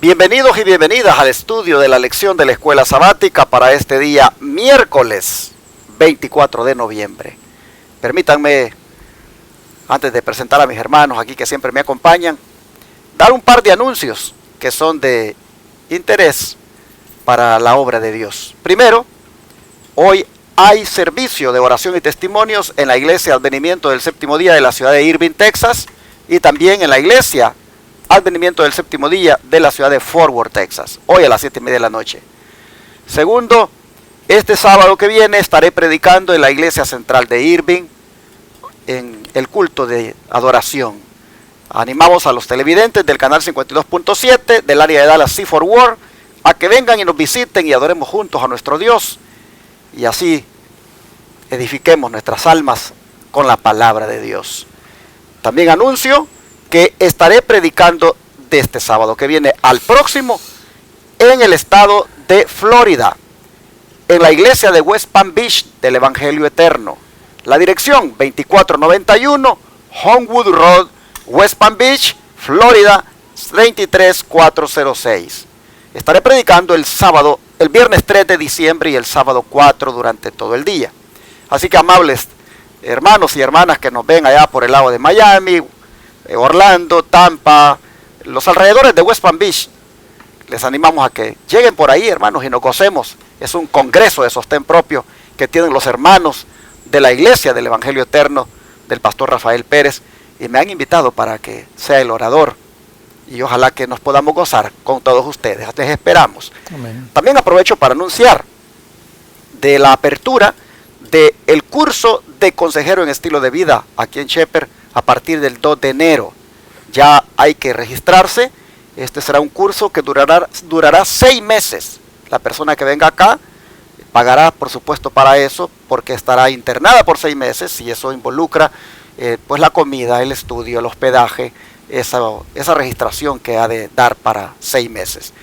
Bienvenidos y bienvenidas al estudio de la lección de la escuela sabática para este día miércoles 24 de noviembre. Permítanme, antes de presentar a mis hermanos aquí que siempre me acompañan, dar un par de anuncios que son de interés para la obra de Dios. Primero, hoy hay servicio de oración y testimonios en la iglesia Advenimiento del Séptimo Día de la ciudad de Irving, Texas, y también en la iglesia Advenimiento del Séptimo Día de la ciudad de Fort Worth, Texas, hoy a las 7:30 de la noche. Segundo, este sábado que viene estaré predicando en la iglesia central de Irving en el culto de adoración. Animamos a los televidentes del canal 52.7 del área de Dallas C Fort Worth a que vengan y nos visiten y adoremos juntos a nuestro Dios y así edifiquemos nuestras almas con la palabra de Dios. También anuncio que estaré predicando de este sábado que viene al próximo en el estado de Florida, en la iglesia de West Palm Beach del Evangelio Eterno. La dirección 2491 Homewood Road, West Palm Beach, Florida 23406. Estaré predicando el viernes 3 de diciembre y el sábado 4 durante todo el día. Así que amables hermanos y hermanas que nos ven allá por el lado de Miami, Orlando, Tampa, los alrededores de West Palm Beach, les animamos a que lleguen por ahí, hermanos, y nos gocemos. Es un congreso de sostén propio que tienen los hermanos de la iglesia del Evangelio Eterno del pastor Rafael Pérez, y me han invitado para que sea el orador y ojalá que nos podamos gozar con todos ustedes. Les esperamos. Amén. También aprovecho para anunciar de la apertura del curso de consejero en estilo de vida aquí en Shepherd a partir del 2 de enero. Ya hay que registrarse. Este será un curso que durará 6 meses. La persona que venga acá pagará, por supuesto, para eso, porque estará internada por 6 meses, y eso involucra pues la comida, el estudio, el hospedaje, esa registración que ha de dar para 6 meses.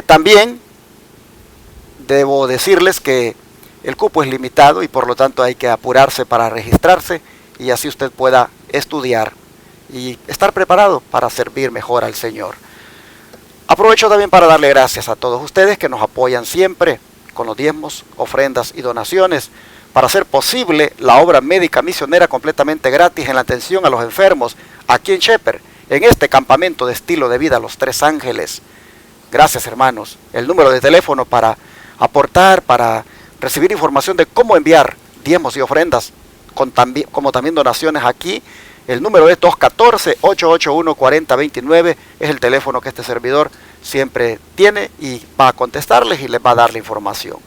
También debo decirles que el cupo es limitado y por lo tanto hay que apurarse para registrarse y así usted pueda estudiar y estar preparado para servir mejor al Señor. Aprovecho también para darle gracias a todos ustedes que nos apoyan siempre con los diezmos, ofrendas y donaciones para hacer posible la obra médica misionera completamente gratis en la atención a los enfermos aquí en Shepherd, en este campamento de estilo de vida Los Tres Ángeles. Gracias, hermanos. El número de teléfono para aportar, para recibir información de cómo enviar diezmos y ofrendas, como también donaciones aquí, el número es 214-881-4029, es el teléfono que este servidor siempre tiene y va a contestarles y les va a dar la información.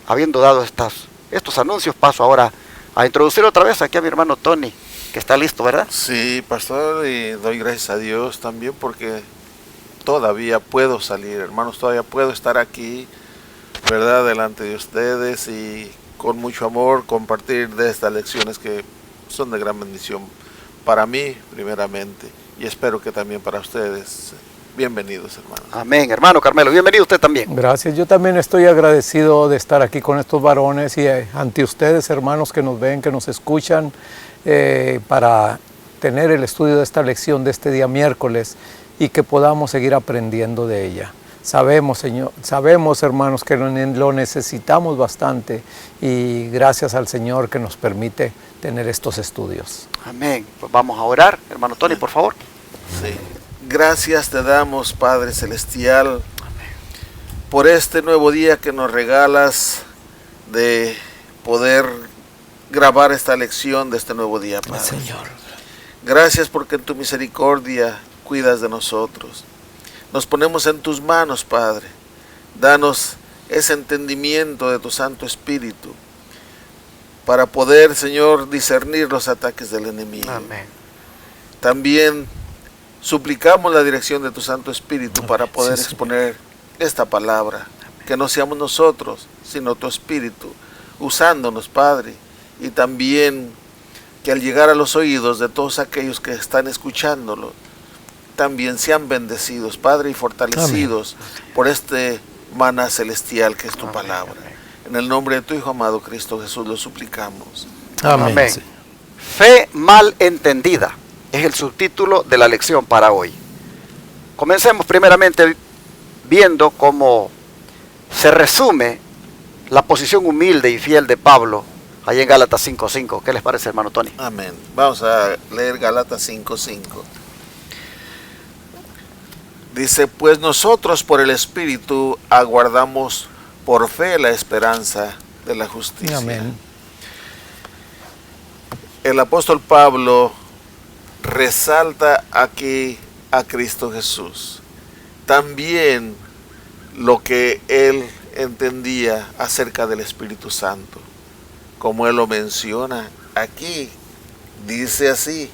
Habiendo dado estos anuncios, paso ahora a introducir otra vez aquí a mi hermano Tony, que está listo, ¿verdad? Sí, pastor, y doy gracias a Dios también porque todavía puedo salir, hermanos, todavía puedo estar aquí, ¿verdad?, delante de ustedes y con mucho amor compartir de estas lecciones que son de gran bendición para mí primeramente y espero que también para ustedes. Bienvenidos, hermanos. Amén, hermano Carmelo, bienvenido usted también. Gracias, yo también estoy agradecido de estar aquí con estos varones y ante ustedes, hermanos, que nos ven, que nos escuchan, para tener el estudio de esta lección de este día miércoles y que podamos seguir aprendiendo de ella. Sabemos, hermanos, que lo necesitamos bastante y gracias al Señor que nos permite tener estos estudios. Amén. Pues vamos a orar, hermano Tony, por favor. Sí. Gracias te damos, Padre Celestial, por este nuevo día que nos regalas de poder grabar esta lección de este nuevo día, Padre. Señor. Gracias porque en tu misericordia cuidas de nosotros. Nos ponemos en tus manos, Padre. Danos ese entendimiento de tu Santo Espíritu para poder, Señor, discernir los ataques del enemigo. Amén. También suplicamos la dirección de tu Santo Espíritu para poder exponer esta palabra. Que no seamos nosotros, sino tu Espíritu, usándonos, Padre. Y también que al llegar a los oídos de todos aquellos que están escuchándolo, también sean bendecidos, Padre, y fortalecidos por este maná celestial que es tu palabra. En el nombre de tu Hijo amado Cristo Jesús lo suplicamos. Amén. Fe mal entendida es el subtítulo de la lección para hoy. Comencemos primeramente viendo cómo se resume la posición humilde y fiel de Pablo ahí en Gálatas 5:5. ¿Qué les parece, hermano Tony? Amén. Vamos a leer Gálatas 5:5. Dice, pues nosotros por el Espíritu aguardamos por fe la esperanza de la justicia. Amén. El apóstol Pablo resalta aquí a Cristo Jesús. También lo que él entendía acerca del Espíritu Santo. Como él lo menciona aquí, dice así,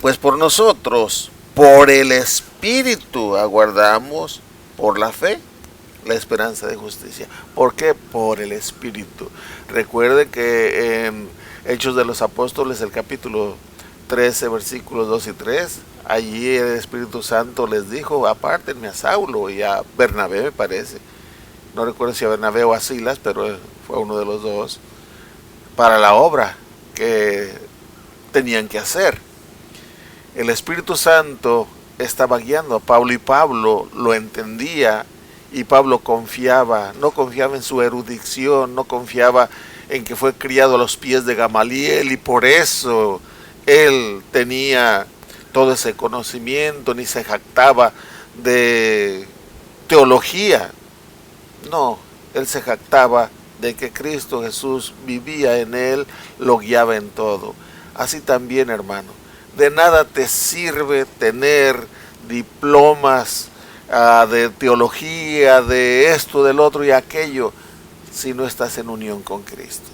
pues por nosotros, por el Espíritu aguardamos por la fe la esperanza de justicia. ¿Por qué? Por el Espíritu. Recuerde que en Hechos de los Apóstoles, el capítulo 13, versículos 2 y 3, allí el Espíritu Santo les dijo, apártenme a Saulo y a Bernabé, me parece. No recuerdo si a Bernabé o a Silas, pero fue uno de los dos, para la obra que tenían que hacer. El Espíritu Santo estaba guiando a Pablo y Pablo lo entendía y Pablo confiaba, no confiaba en su erudición, no confiaba en que fue criado a los pies de Gamaliel y por eso él tenía todo ese conocimiento, ni se jactaba de teología. No, él se jactaba de que Cristo Jesús vivía en él, lo guiaba en todo. Así también, hermano, de nada te sirve tener diplomas de teología, de esto, del otro y aquello, si no estás en unión con Cristo.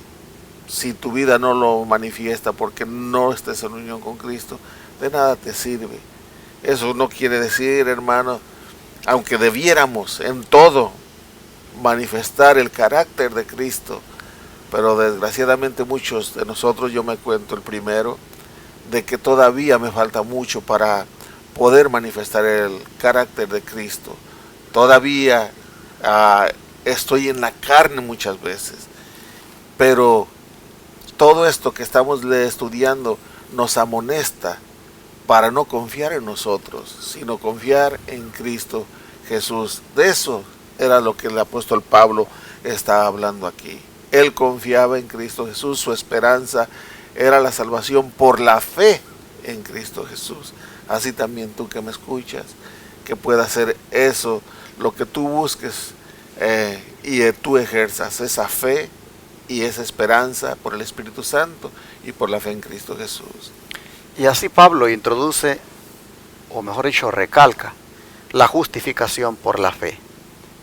Si tu vida no lo manifiesta porque no estés en unión con Cristo, de nada te sirve. Eso no quiere decir, hermano, aunque debiéramos en todo manifestar el carácter de Cristo, pero desgraciadamente muchos de nosotros, yo me cuento el primero, de que todavía me falta mucho para poder manifestar el carácter de Cristo. Todavía estoy en la carne muchas veces, pero todo esto que estamos estudiando nos amonesta para no confiar en nosotros, sino confiar en Cristo Jesús. De eso era lo que el apóstol Pablo está hablando aquí. Él confiaba en Cristo Jesús, su esperanza era la salvación por la fe en Cristo Jesús. Así también tú que me escuchas, que pueda ser eso lo que tú busques y tú ejerzas esa fe y esa esperanza por el Espíritu Santo y por la fe en Cristo Jesús. Y así Pablo introduce, o mejor dicho, recalca la justificación por la fe,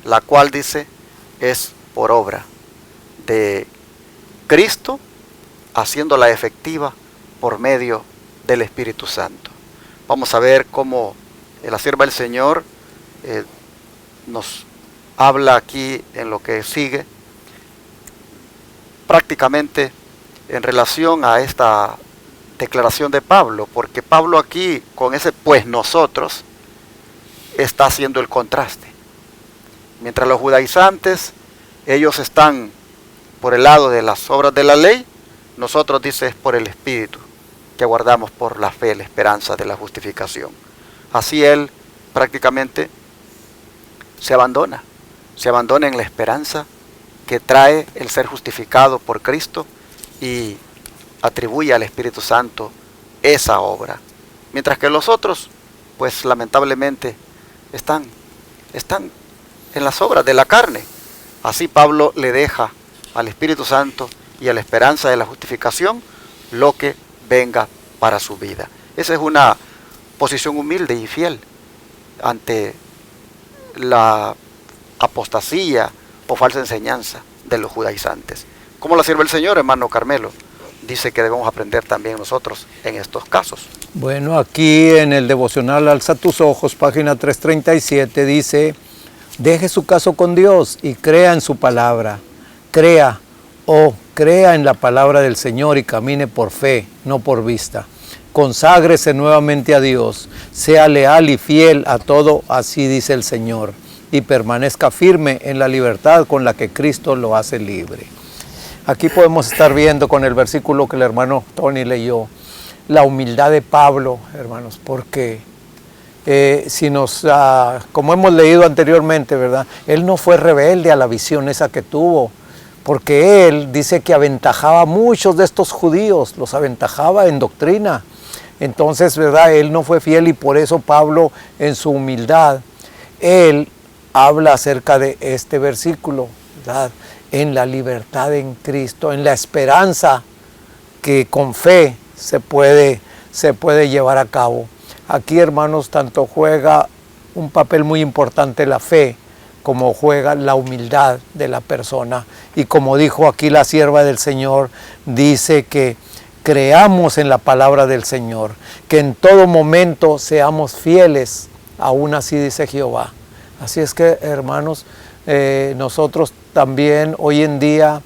la cual dice es por obra de Cristo, haciéndola efectiva por medio del Espíritu Santo. Vamos a ver cómo la sierva del Señor nos habla aquí en lo que sigue, prácticamente en relación a esta declaración de Pablo, porque Pablo aquí con ese pues nosotros está haciendo el contraste. Mientras los judaizantes, ellos están por el lado de las obras de la ley, nosotros dice es por el Espíritu que aguardamos por la fe, la esperanza de la justificación. Así él prácticamente se abandona en la esperanza que trae el ser justificado por Cristo y atribuye al Espíritu Santo esa obra. Mientras que los otros, pues lamentablemente, están en las obras de la carne. Así Pablo le deja al Espíritu Santo y a la esperanza de la justificación lo que venga para su vida. Esa es una posición humilde y fiel ante la apostasía o falsa enseñanza de los judaizantes. ¿Cómo la sirve el Señor, hermano Carmelo? Dice que debemos aprender también nosotros en estos casos. Bueno, aquí en el devocional Alza tus ojos, página 337, dice: deje su caso con Dios y crea en su palabra. Crea en la palabra del Señor y camine por fe, no por vista. Conságrese nuevamente a Dios, sea leal y fiel a todo, así dice el Señor, y permanezca firme en la libertad con la que Cristo lo hace libre. Aquí podemos estar viendo con el versículo que el hermano Tony leyó, la humildad de Pablo, hermanos, porque como hemos leído anteriormente, ¿verdad? Él no fue rebelde a la visión esa que tuvo, porque él dice que aventajaba a muchos de estos judíos, los aventajaba en doctrina. Entonces, ¿verdad? Él no fue fiel, y por eso Pablo, en su humildad, él habla acerca de este versículo, ¿verdad? En la libertad en Cristo, en la esperanza que con fe se puede llevar a cabo. Aquí, hermanos, tanto juega un papel muy importante la fe, como juega la humildad de la persona. Y como dijo aquí la sierva del Señor, dice que creamos en la palabra del Señor, que en todo momento seamos fieles, aún así dice Jehová. Así es que, hermanos, nosotros también hoy en día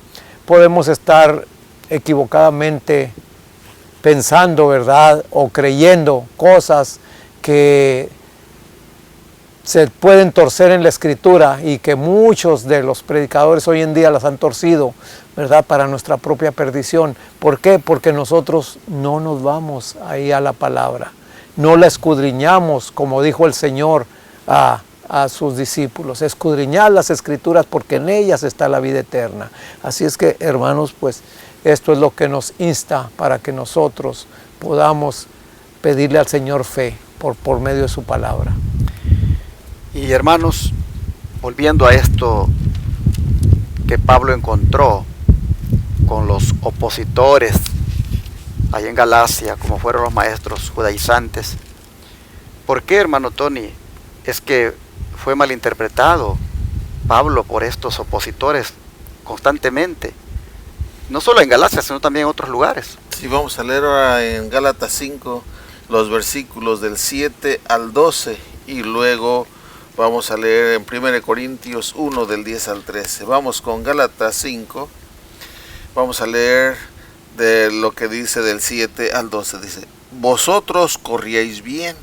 podemos estar equivocadamente pensando, ¿verdad?, o creyendo cosas que se pueden torcer en la Escritura, y que muchos de los predicadores hoy en día las han torcido, ¿verdad?, para nuestra propia perdición. ¿Por qué? Porque nosotros no nos vamos ahí a la palabra, no la escudriñamos, como dijo el Señor a sus discípulos: escudriñad las Escrituras, porque en ellas está la vida eterna. Así es que, hermanos, pues esto es lo que nos insta para que nosotros podamos pedirle al Señor fe por medio de su palabra. Y hermanos, volviendo a esto que Pablo encontró con los opositores allá en Galacia, como fueron los maestros judaizantes, ¿por qué, hermano Tony, es que fue malinterpretado Pablo por estos opositores constantemente? No solo en Galacia, sino también en otros lugares. Sí, vamos a leer ahora en Gálatas 5 los versículos del 7 al 12, y luego vamos a leer en 1 Corintios 1 del 10 al 13. Vamos con Gálatas 5, vamos a leer de lo que dice del 7 al 12. Dice: vosotros corríais bien.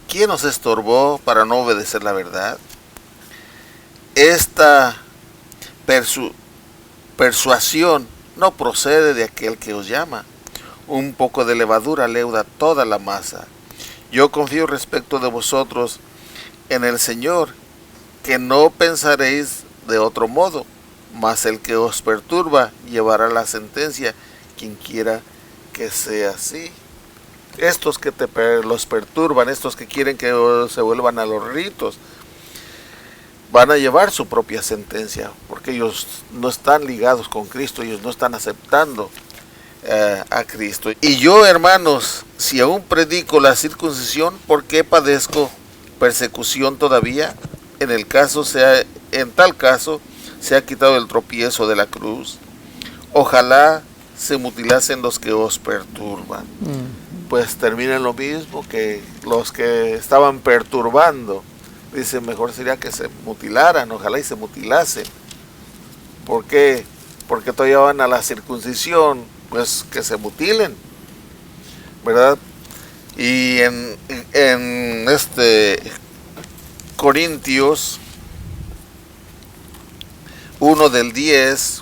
¿Quién os estorbó para no obedecer la verdad? Esta persuasión no procede de aquel que os llama. Un poco de levadura leuda toda la masa. Yo confío respecto de vosotros en el Señor, que no pensaréis de otro modo, mas el que os perturba llevará la sentencia, quien quiera que sea así. Estos que los perturban, estos que quieren que se vuelvan a los ritos, van a llevar su propia sentencia, porque ellos no están ligados con Cristo, ellos no están aceptando a Cristo. Y yo, hermanos, si aún predico la circuncisión, ¿por qué padezco persecución todavía? En tal caso se ha quitado el tropiezo de la cruz. Ojalá se mutilasen los que os perturban. Pues termina lo mismo que los que estaban perturbando. Dice, mejor sería que se mutilaran, ojalá y se mutilasen. ¿Por qué? Porque todavía van a la circuncisión, pues que se mutilen, ¿verdad? Y en Corintios 1 del 10,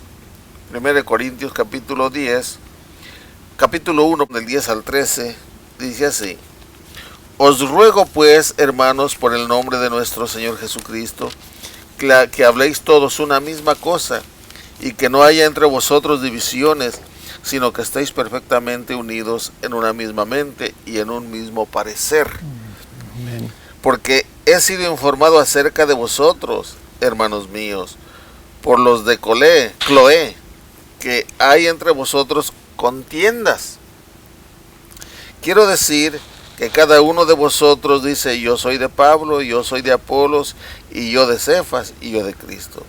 1 Corintios capítulo 10, capítulo 1 del 10 al 13, dice así: os ruego pues, hermanos, por el nombre de nuestro Señor Jesucristo, que habléis todos una misma cosa, y que no haya entre vosotros divisiones, sino que estéis perfectamente unidos en una misma mente y en un mismo parecer. Amén. Porque he sido informado acerca de vosotros, hermanos míos, por los de Cloé, que hay entre vosotros contiendas. Quiero decir que cada uno de vosotros dice: yo soy de Pablo, yo soy de Apolos, y yo de Cefas, y yo de Cristo.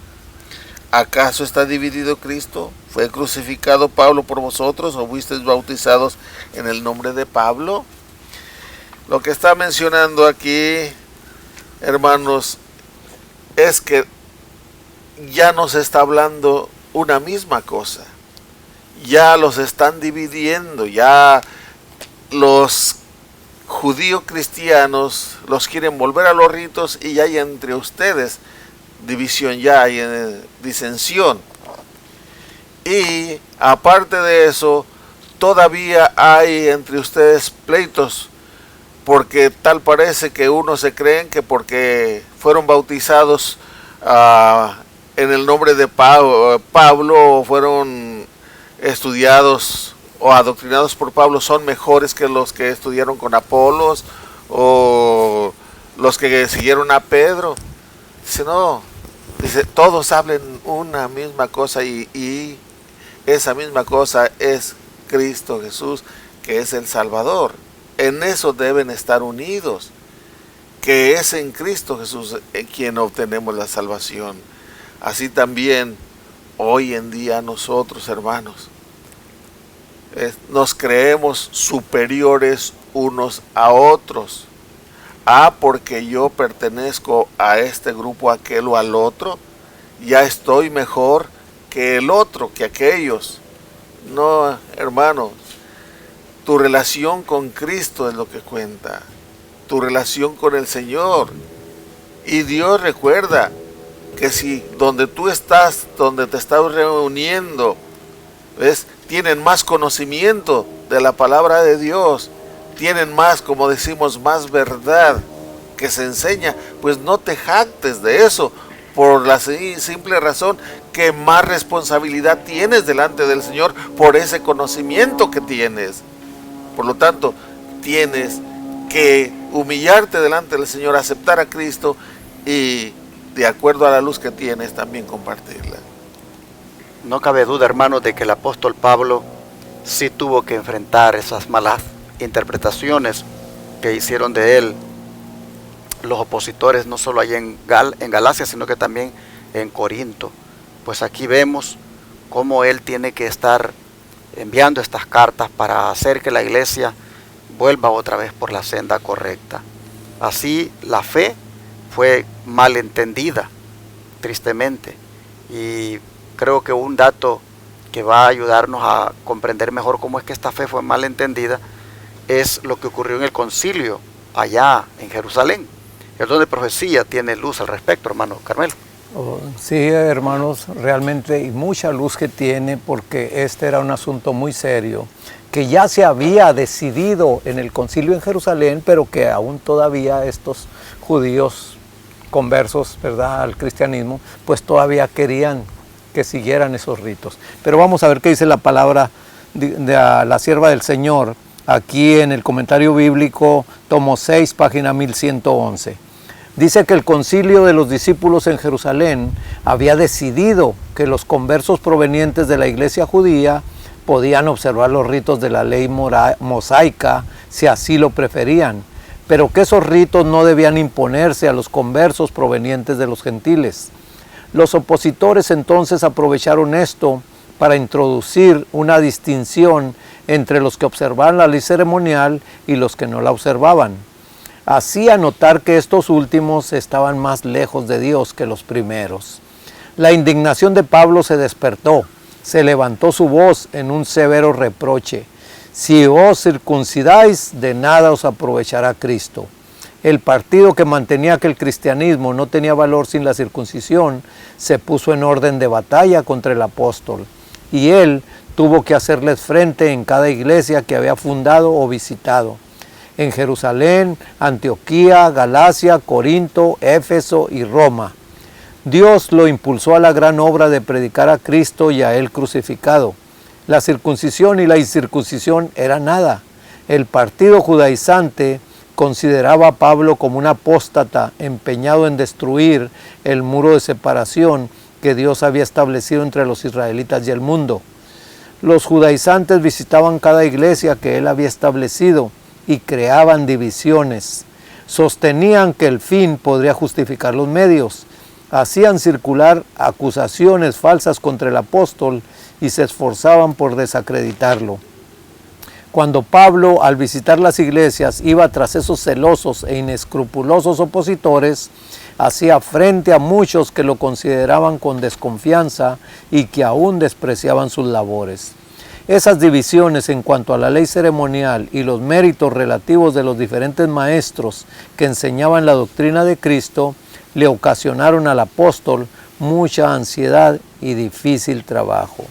¿Acaso está dividido Cristo? ¿Fue crucificado Pablo por vosotros, o fuisteis bautizados en el nombre de Pablo? Lo que está mencionando aquí, hermanos, es que ya no se está hablando una misma cosa. Ya los están dividiendo, ya los judíos cristianos los quieren volver a los ritos, y ya hay entre ustedes división, ya hay disensión. Y aparte de eso, todavía hay entre ustedes pleitos porque tal parece que unos se creen que porque fueron bautizados en el nombre de Pablo, o fueron estudiados o adoctrinados por Pablo, son mejores que los que estudiaron con Apolos o los que siguieron a Pedro. Dice, no, dice, todos hablen una misma cosa y esa misma cosa es Cristo Jesús, que es el Salvador. En eso deben estar unidos, que es en Cristo Jesús en quien obtenemos la salvación. Así también hoy en día nosotros, hermanos, nos creemos superiores unos a otros. Porque yo pertenezco a este grupo, a aquel o al otro, ya estoy mejor que el otro, que aquellos. No, hermanos, tu relación con Cristo es lo que cuenta, tu relación con el Señor. Y Dios recuerda que si donde tú estás, donde te estás reuniendo, ¿ves?, tienen más conocimiento de la palabra de Dios, tienen más, como decimos, más verdad que se enseña, pues no te jactes de eso, por la simple razón que más responsabilidad tienes delante del Señor por ese conocimiento que tienes. Por lo tanto, tienes que humillarte delante del Señor, aceptar a Cristo y, de acuerdo a la luz que tienes, también compartirla. No cabe duda, hermanos, de que el apóstol Pablo sí tuvo que enfrentar esas malas interpretaciones que hicieron de él los opositores, no solo allá en Galacia, sino que también en Corinto. Pues aquí vemos cómo él tiene que estar enviando estas cartas para hacer que la iglesia vuelva otra vez por la senda correcta. Así la fe fue mal entendida, tristemente, y creo que un dato que va a ayudarnos a comprender mejor cómo es que esta fe fue mal entendida es lo que ocurrió en el concilio allá en Jerusalén. El don de profecía tiene luz al respecto, hermano Carmelo. Sí, hermanos, realmente, y mucha luz que tiene, porque este era un asunto muy serio, que ya se había decidido en el concilio en Jerusalén, pero que aún todavía estos judíos conversos, ¿verdad?, al cristianismo, pues todavía querían que siguieran esos ritos. Pero vamos a ver qué dice la palabra de la sierva del Señor, aquí en el comentario bíblico, tomo 6, página 1111. Dice que el concilio de los discípulos en Jerusalén había decidido que los conversos provenientes de la iglesia judía podían observar los ritos de la ley mosaica si así lo preferían, pero que esos ritos no debían imponerse a los conversos provenientes de los gentiles. Los opositores entonces aprovecharon esto para introducir una distinción entre los que observaban la ley ceremonial y los que no la observaban. Hacía notar que estos últimos estaban más lejos de Dios que los primeros. La indignación de Pablo se despertó, se levantó su voz en un severo reproche. Si os circuncidáis, de nada os aprovechará Cristo. El partido que mantenía que el cristianismo no tenía valor sin la circuncisión se puso en orden de batalla contra el apóstol, y él tuvo que hacerles frente en cada iglesia que había fundado o visitado, en Jerusalén, Antioquía, Galacia, Corinto, Éfeso y Roma. Dios lo impulsó a la gran obra de predicar a Cristo y a Él crucificado. La circuncisión y la incircuncisión era nada. El partido judaizante consideraba a Pablo como un apóstata empeñado en destruir el muro de separación que Dios había establecido entre los israelitas y el mundo. Los judaizantes visitaban cada iglesia que él había establecido y creaban divisiones. Sostenían que el fin podría justificar los medios. Hacían circular acusaciones falsas contra el apóstol y se esforzaban por desacreditarlo. Cuando Pablo, al visitar las iglesias, iba tras esos celosos e inescrupulosos opositores, hacía frente a muchos que lo consideraban con desconfianza y que aún despreciaban sus labores. Esas divisiones en cuanto a la ley ceremonial y los méritos relativos de los diferentes maestros que enseñaban la doctrina de Cristo le ocasionaron al apóstol mucha ansiedad y difícil trabajo.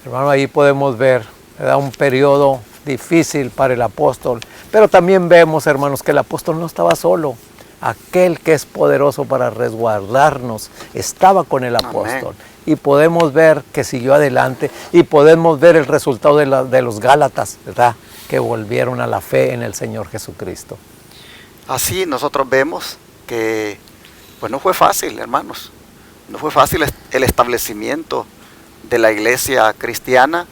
Hermano, ahí podemos ver, ¿verdad?, un periodo difícil para el apóstol. Pero también vemos, hermanos, que el apóstol no estaba solo. Aquel que es poderoso para resguardarnos estaba con el apóstol. Amén. Y podemos ver que siguió adelante y podemos ver el resultado de los Gálatas, ¿verdad? Que volvieron a la fe en el Señor Jesucristo. Así nosotros vemos que pues no fue fácil, hermanos. No fue fácil el establecimiento de la iglesia cristiana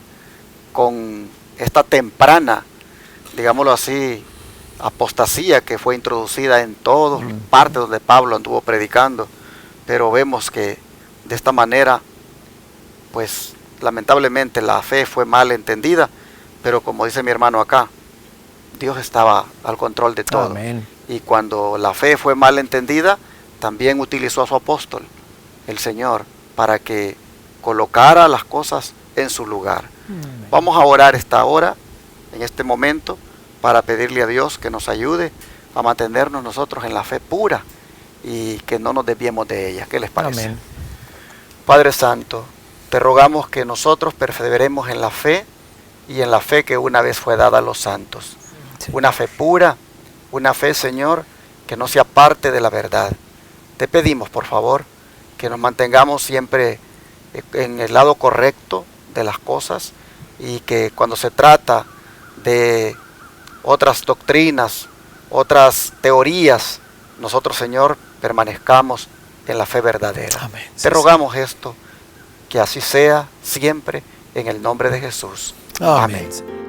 con esta temprana, digámoslo así, apostasía que fue introducida en todas partes donde Pablo anduvo predicando. Pero vemos que de esta manera, pues lamentablemente la fe fue mal entendida, pero como dice mi hermano acá, Dios estaba al control de todo. Amén. Y cuando la fe fue mal entendida, también utilizó a su apóstol, el Señor, para que colocara las cosas en su lugar. Amén. Vamos a orar esta hora, en este momento, para pedirle a Dios que nos ayude a mantenernos nosotros en la fe pura y que no nos desviemos de ella. ¿Qué les parece? Amén. Padre Santo, te rogamos que nosotros perseveremos en la fe y en la fe que una vez fue dada a los santos. Sí. Una fe pura, una fe, Señor, que no sea parte de la verdad. Te pedimos, por favor, que nos mantengamos siempre en el lado correcto de las cosas y que cuando se trata de otras doctrinas, otras teorías, nosotros, Señor, permanezcamos en la fe verdadera. Amén. Te rogamos esto, que así sea siempre, en el nombre de Jesús. Amén. Amén.